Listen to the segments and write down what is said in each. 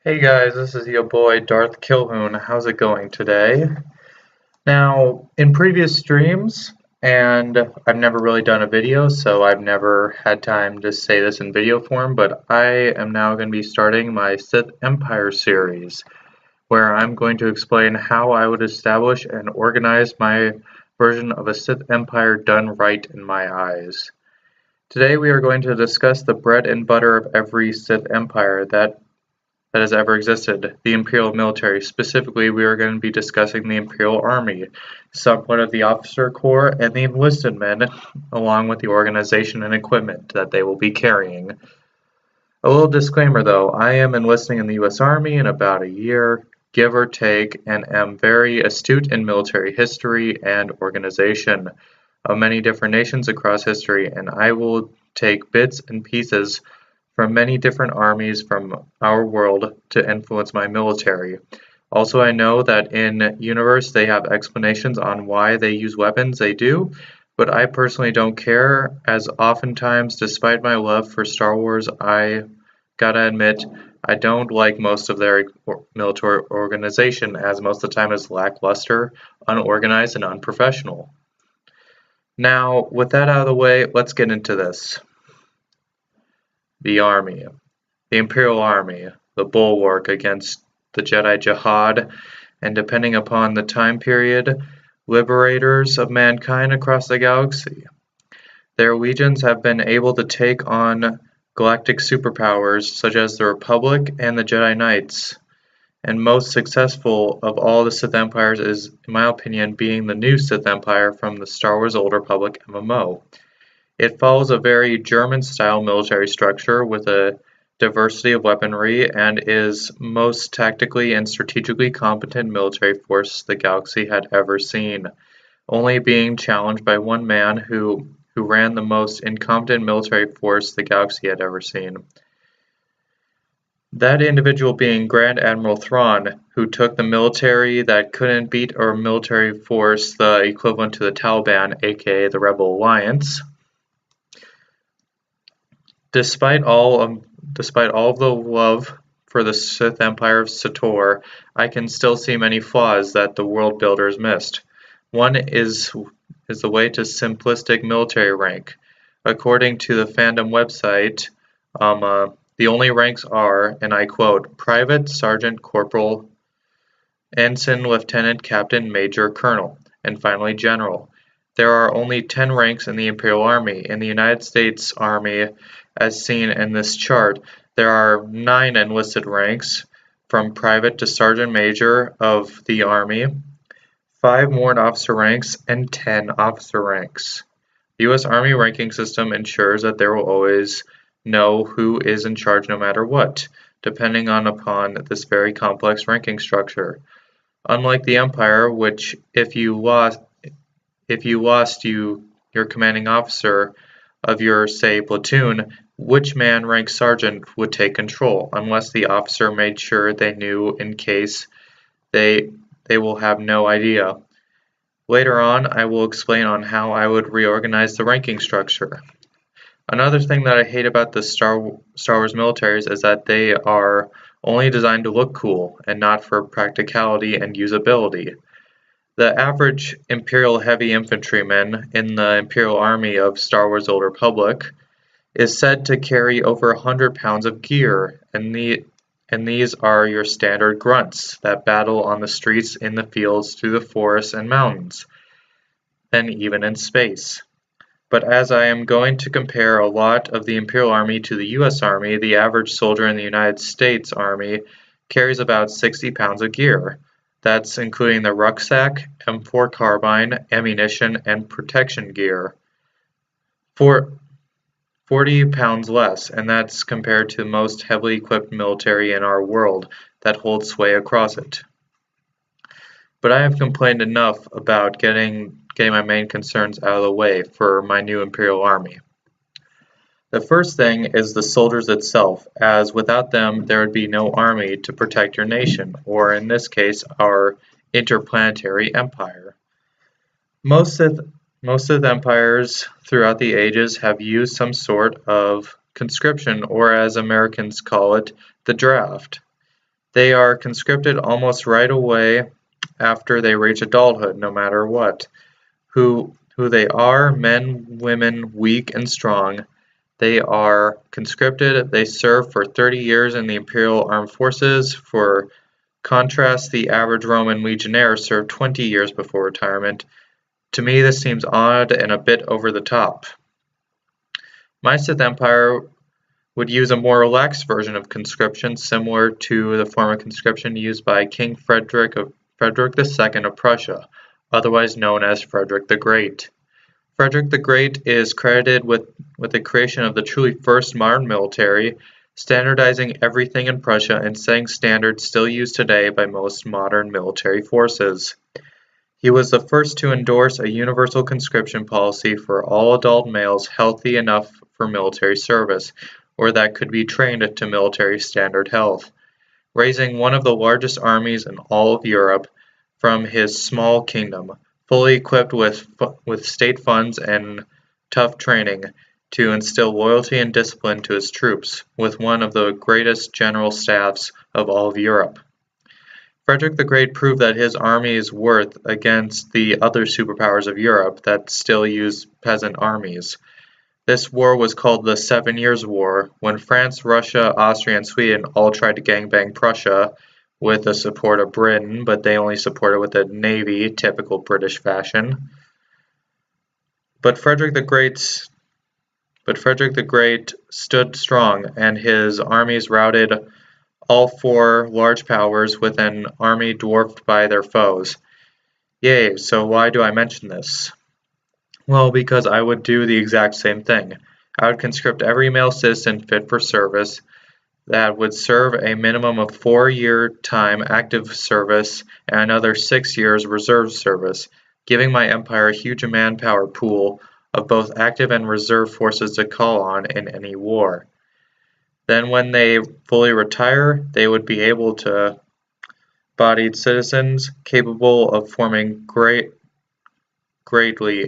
Hey guys, this is your boy Darth Kilhoun. How's it going today? Now, in previous streams, and I've never really done a video, so I've never had time to say this in video form, but I am now going to be starting my Sith Empire series, where I'm going to explain how I would establish and organize my version of a Sith Empire done right in my eyes. Today we are going to discuss the bread and butter of every Sith Empire that has ever existed, the Imperial military. Specifically, we are going to be discussing the Imperial Army, somewhat of the officer corps, and the enlisted men, along with the organization and equipment that they will be carrying. A little disclaimer though, I am enlisting in the US Army in about a year, give or take, and am very astute in military history and organization of many different nations across history, and I will take bits and pieces from many different armies from our world to influence my military. Also, I know that in universe they have explanations on why they use weapons they do, but I personally don't care, as oftentimes, despite my love for Star Wars, I gotta admit, I don't like most of their military organization, as most of the time is lackluster, unorganized, and unprofessional. Now, with that out of the way, let's get into this. The Army. The Imperial Army, the bulwark against the Jedi Jihad, and depending upon the time period, liberators of mankind across the galaxy. Their legions have been able to take on galactic superpowers such as the Republic and the Jedi Knights, and most successful of all the Sith Empires is, in my opinion, being the new Sith Empire from the Star Wars Old Republic MMO. It follows a very German-style military structure with a diversity of weaponry and is most tactically and strategically competent military force the galaxy had ever seen, only being challenged by one man who ran the most incompetent military force the galaxy had ever seen. That individual being Grand Admiral Thrawn, who took the military that couldn't beat a military force the equivalent to the Taliban, aka the Rebel Alliance. Despite all of the love for the Sith Empire of Sator, I can still see many flaws that the world builders missed. One is the way to simplistic military rank. According to the fandom website, the only ranks are, and I quote, Private, Sergeant, Corporal, Ensign, Lieutenant, Captain, Major, Colonel, and finally General. There are only 10 ranks in the Imperial Army. In the United States Army, as seen in this chart, there are 9 enlisted ranks, from private to sergeant major of the Army, 5 warrant officer ranks, and 10 officer ranks. The U.S. Army ranking system ensures that there will always know who is in charge no matter what, depending upon this very complex ranking structure. Unlike the Empire, which if you lost your commanding officer of your, say, platoon, which man ranked sergeant would take control, unless the officer made sure they knew in case they will have no idea. Later on, I will explain on how I would reorganize the ranking structure. Another thing that I hate about the Star Wars militaries is that they are only designed to look cool and not for practicality and usability. The average Imperial heavy infantryman in the Imperial Army of Star Wars Old Republic is said to carry over 100 pounds of gear, and these are your standard grunts that battle on the streets, in the fields, through the forests and mountains, and even in space. But as I am going to compare a lot of the Imperial Army to the US Army, the average soldier in the United States Army carries about 60 pounds of gear. That's including the rucksack, M4 carbine, ammunition, and protection gear. 40 pounds less, and that's compared to most heavily equipped military in our world that holds sway across it. But I have complained enough about getting my main concerns out of the way for my new Imperial Army. The first thing is the soldiers itself, as without them there would be no army to protect your nation, or in this case, our interplanetary empire. Most Sith empires throughout the ages have used some sort of conscription, or as Americans call it, the draft. They are conscripted almost right away after they reach adulthood, no matter what. Who they are, men, women, weak and strong. They are conscripted. They serve for 30 years in the Imperial Armed Forces. For contrast, the average Roman legionnaire served 20 years before retirement. To me, this seems odd and a bit over the top. My Sith Empire would use a more relaxed version of conscription, similar to the form of conscription used by King Frederick II of Prussia, otherwise known as Frederick the Great. Frederick the Great is credited with the creation of the truly first modern military, standardizing everything in Prussia and setting standards still used today by most modern military forces. He was the first to endorse a universal conscription policy for all adult males healthy enough for military service, or that could be trained to military standard health, raising one of the largest armies in all of Europe from his small kingdom, fully equipped with state funds and tough training to instill loyalty and discipline to his troops, with one of the greatest general staffs of all of Europe. Frederick the Great proved that his army's worth against the other superpowers of Europe that still used peasant armies. This war was called the 7 Years' War, when France, Russia, Austria, and Sweden all tried to gangbang Prussia with the support of Britain, but they only supported with a navy, typical British fashion. But Frederick the Great stood strong, and his armies routed all four large powers with an army dwarfed by their foes. Yay, so why do I mention this? Well, because I would do the exact same thing. I would conscript every male citizen fit for service that would serve a minimum of 4-year time active service and another 6 years reserve service, giving my empire a huge manpower pool of both active and reserve forces to call on in any war. Then when they fully retire, they would be able to bodied citizens capable of forming greatly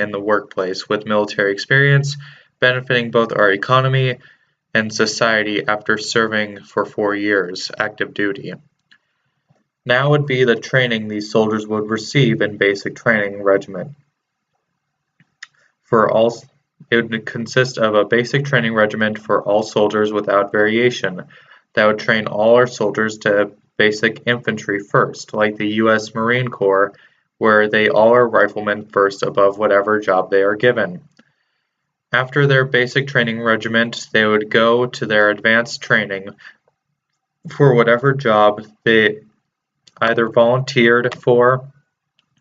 in the workplace with military experience, benefiting both our economy and society after serving for 4 years active duty. Now would be the training these soldiers would receive in basic training regimen. It would consist of a basic training regiment for all soldiers without variation that would train all our soldiers to basic infantry first, like the U.S. Marine Corps, where they all are riflemen first above whatever job they are given. After their basic training regiment, they would go to their advanced training for whatever job they either volunteered for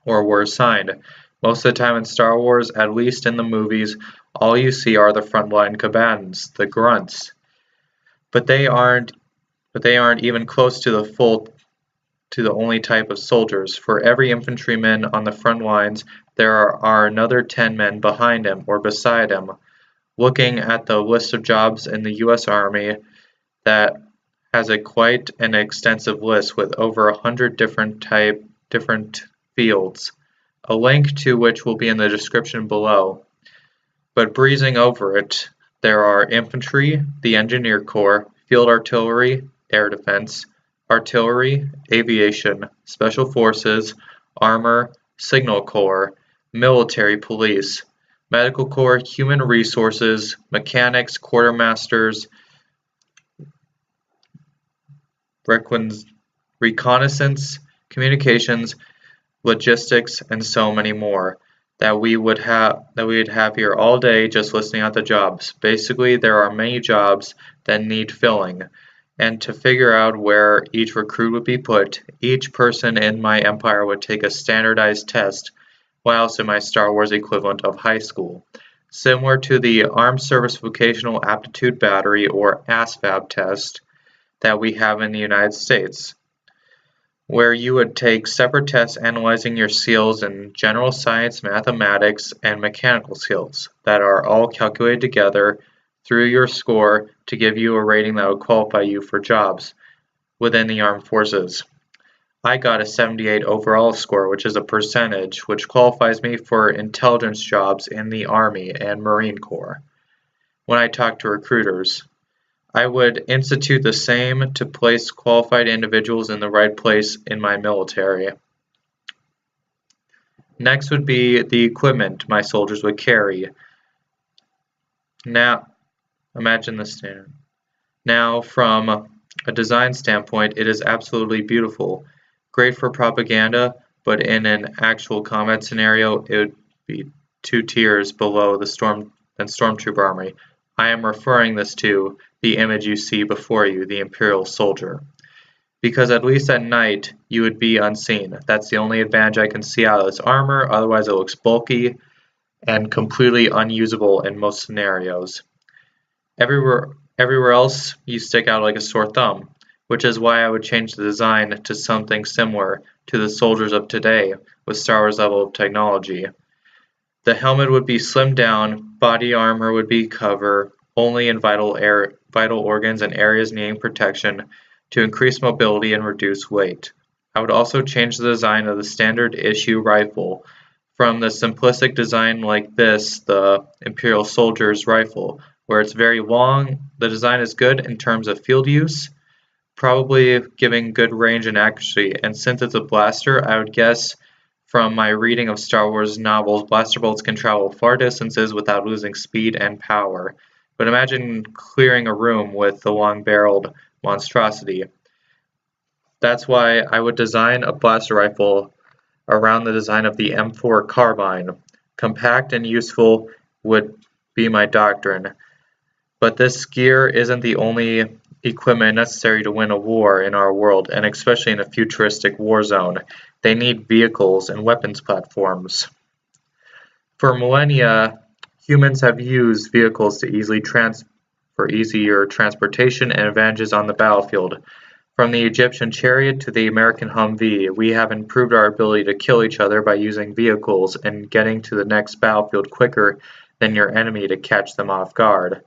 or were assigned. Most of the time in Star Wars, at least in the movies, all you see are the frontline combatants, the grunts. But they aren't even close to the only type of soldiers. For every infantryman on the front lines, there are another 10 men behind him or beside him. Looking at the list of jobs in the U.S. Army, that has quite an extensive list with over 100 different fields, a link to which will be in the description below. But breezing over it, there are infantry, the engineer corps, field artillery, air defense, artillery, aviation, special forces, armor, signal corps, military police, medical corps, human resources, mechanics, quartermasters, reconnaissance, communications, logistics, and so many more that we would have here all day just listing out the jobs. Basically, there are many jobs that need filling, and to figure out where each recruit would be put, each person in my empire would take a standardized test whilst in my Star Wars equivalent of high school, similar to the Armed Service Vocational Aptitude Battery or ASVAB test that we have in the United States, where you would take separate tests analyzing your skills in general science, mathematics, and mechanical skills that are all calculated together through your score to give you a rating that would qualify you for jobs within the armed forces. I got a 78 overall score, which is a percentage, which qualifies me for intelligence jobs in the Army and Marine Corps. When I talk to recruiters, I would institute the same to place qualified individuals in the right place in my military. Next would be the equipment my soldiers would carry. Now, imagine this standard. Now, from a design standpoint, it is absolutely beautiful. Great for propaganda, but in an actual combat scenario, it would be 2 tiers below the Stormtrooper army. I am referring this to the image you see before you, the Imperial soldier. Because at least at night, you would be unseen. That's the only advantage I can see out of this armor, otherwise it looks bulky and completely unusable in most scenarios. Everywhere else, you stick out like a sore thumb, which is why I would change the design to something similar to the soldiers of today with Star Wars level of technology. The helmet would be slimmed down, body armor would be cover only in vital organs and areas needing protection to increase mobility and reduce weight. I would also change the design of the standard issue rifle from the simplistic design like this, the Imperial Soldier's rifle, where it's very long. The design is good in terms of field use, probably giving good range and accuracy, and since it's a blaster, I would guess from my reading of Star Wars novels, blaster bolts can travel far distances without losing speed and power. But imagine clearing a room with the long-barreled monstrosity. That's why I would design a blaster rifle around the design of the M4 carbine. Compact and useful would be my doctrine. But this gear isn't the only equipment necessary to win a war in our world, and especially in a futuristic war zone. They need vehicles and weapons platforms. For millennia, humans have used vehicles to for easier transportation and advantages on the battlefield. From the Egyptian chariot to the American Humvee, we have improved our ability to kill each other by using vehicles and getting to the next battlefield quicker than your enemy to catch them off guard.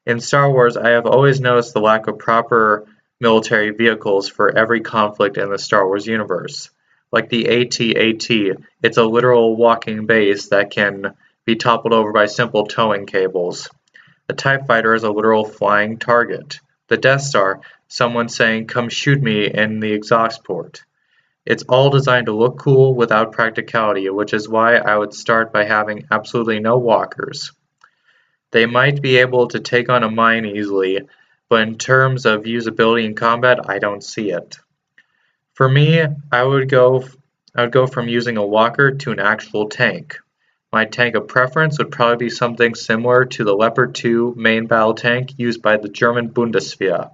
In Star Wars, I have always noticed the lack of proper military vehicles for every conflict in the Star Wars universe. Like the AT-AT, it's a literal walking base that can be toppled over by simple towing cables. The TIE Fighter is a literal flying target. The Death Star, someone saying, "Come shoot me" in the exhaust port. It's all designed to look cool without practicality, which is why I would start by having absolutely no walkers. They might be able to take on a mine easily, but in terms of usability in combat, I don't see it. For me, I would go from using a walker to an actual tank. My tank of preference would probably be something similar to the Leopard 2 main battle tank used by the German Bundeswehr.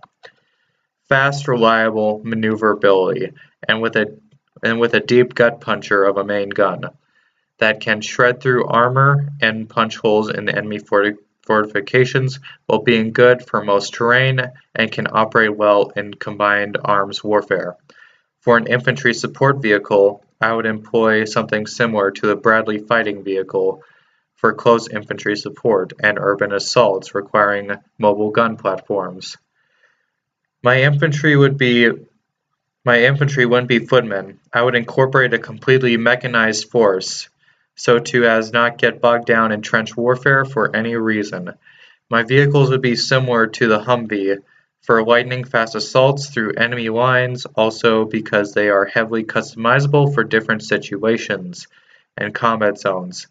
Fast, reliable maneuverability, and with a deep gut puncher of a main gun that can shred through armor and punch holes in the enemy fortifications while being good for most terrain and can operate well in combined arms warfare. For an infantry support vehicle, I would employ something similar to the Bradley fighting vehicle for close infantry support and urban assaults requiring mobile gun platforms. My infantry wouldn't be footmen. I would incorporate a completely mechanized force, so to as not get bogged down in trench warfare for any reason. My vehicles would be similar to the Humvee, for lightning-fast assaults through enemy lines, also because they are heavily customizable for different situations and combat zones.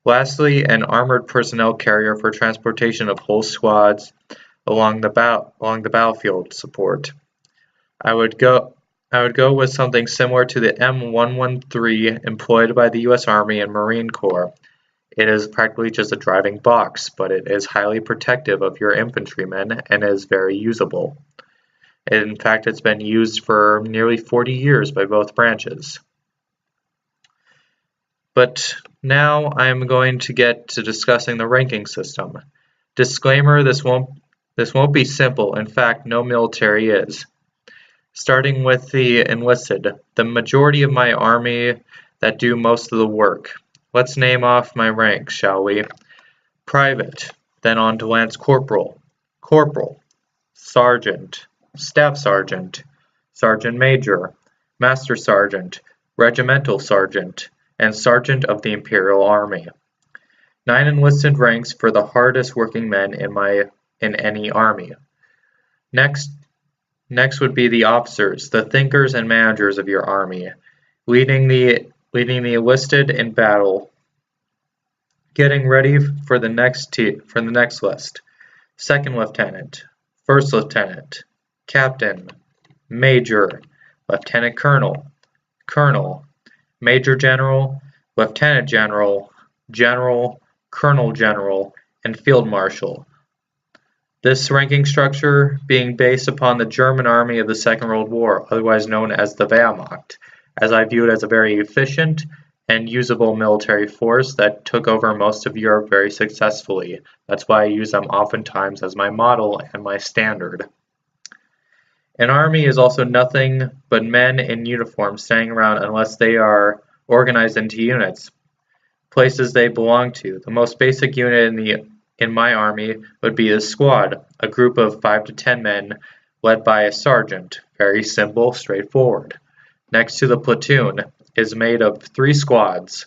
Lastly, an armored personnel carrier for transportation of whole squads along the battlefield support. I would go with something similar to the M113 employed by the U.S. Army and Marine Corps. It is practically just a driving box, but it is highly protective of your infantrymen and is very usable. In fact, it's been used for nearly 40 years by both branches. But now I am going to get to discussing the ranking system. Disclaimer, this won't be simple. In fact, no military is. Starting with the enlisted, the majority of my army that do most of the work. Let's name off my ranks, shall we? Private, then on to Lance Corporal, Corporal, Sergeant, Staff Sergeant, Sergeant Major, Master Sergeant, Regimental Sergeant, and Sergeant of the Imperial Army. 9 enlisted ranks for the hardest working men in any army. Next would be the officers, the thinkers and managers of your army, leading the enlisted in battle. Getting ready for the next list. Second lieutenant, first lieutenant, captain, major, lieutenant colonel, colonel, major general, lieutenant general, general, colonel general, and field marshal. This ranking structure being based upon the German army of the Second World War, otherwise known as the Wehrmacht, as I view it as a very efficient and usable military force that took over most of Europe very successfully. That's why I use them oftentimes as my model and my standard. An army is also nothing but men in uniform standing around unless they are organized into units, places they belong to. The most basic unit in my army would be a squad, a group of 5 to 10 men led by a sergeant. Very simple, straightforward. Next to the platoon is made of 3 squads,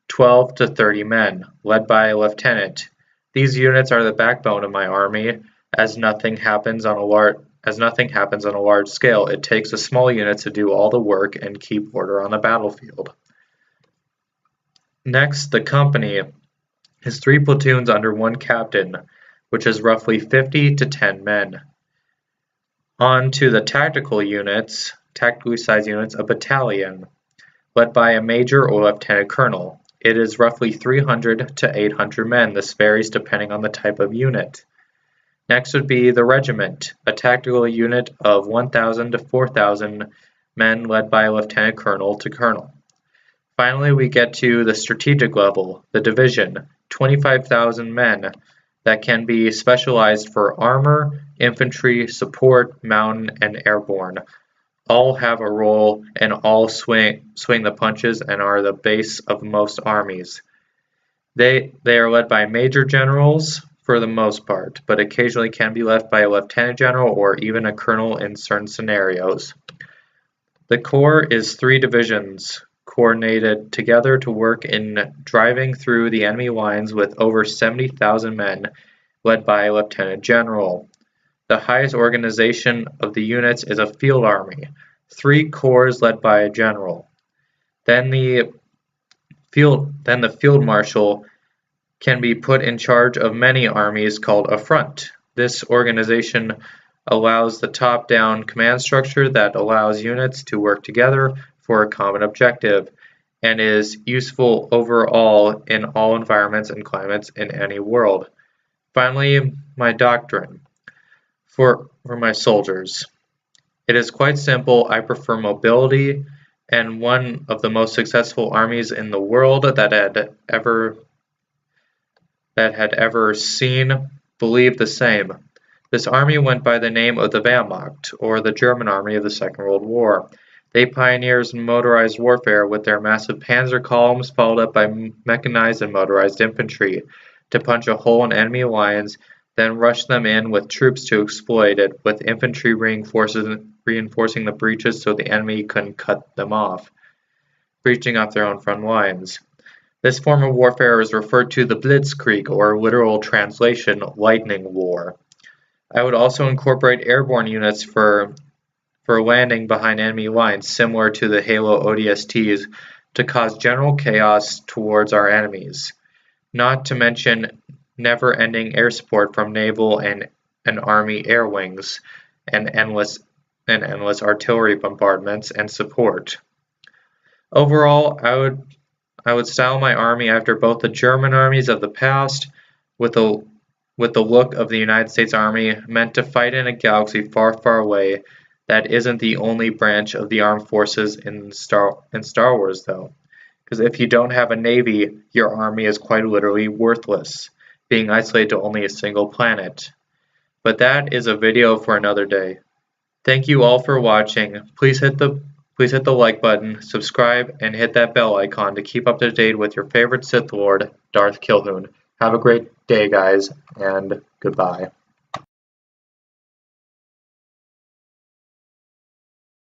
12 to 30 men, led by a lieutenant. These units are the backbone of my army, as nothing happens on a large scale. It takes a small unit to do all the work and keep order on the battlefield. Next, the company is 3 platoons under 1 captain, which is roughly 50 to 10 men. On to the tactically sized units, a battalion, led by a major or lieutenant colonel. It is roughly 300 to 800 men. This varies depending on the type of unit. Next would be the regiment, a tactical unit of 1,000 to 4,000 men led by a lieutenant colonel to colonel. Finally, we get to the strategic level, the division, 25,000 men that can be specialized for armor, infantry, support, mountain, and airborne. All have a role and all swing the punches and are the base of most armies. They are led by major generals for the most part, but occasionally can be led by a lieutenant general or even a colonel in certain scenarios. The corps is 3 divisions coordinated together to work in driving through the enemy lines with over 70,000 men led by a lieutenant general. The highest organization of the units is a field army, 3 corps led by a general. Then the field marshal can be put in charge of many armies called a front. This organization allows the top-down command structure that allows units to work together for a common objective and is useful overall in all environments and climates in any world. Finally, my doctrine for my soldiers. It is quite simple. I prefer mobility, and one of the most successful armies in the world that had ever seen believed the same. This army went by the name of the Wehrmacht, or the German army of the Second World War. They pioneered motorized warfare with their massive panzer columns followed up by mechanized and motorized infantry to punch a hole in enemy lines, then rush them in with troops to exploit it, with infantry reinforcing the breaches so the enemy couldn't cut them off, breaching off their own front lines. This form of warfare is referred to the Blitzkrieg, or literal translation, lightning war. I would also incorporate airborne units for landing behind enemy lines, similar to the Halo ODSTs, to cause general chaos towards our enemies. Not to mention never-ending air support from naval and army air wings, and endless artillery bombardments and support. Overall, I would style my army after both the German armies of the past, with the look of the United States Army, meant to fight in a galaxy far, far away. That isn't the only branch of the armed forces in Star Wars, though. Because if you don't have a navy, your army is quite literally worthless, being isolated to only a single planet. But that is a video for another day. Thank you all for watching. Please hit the like button, subscribe, and hit that bell icon to keep up to date with your favorite Sith Lord, Darth Kilhoun. Have a great day, guys, and goodbye.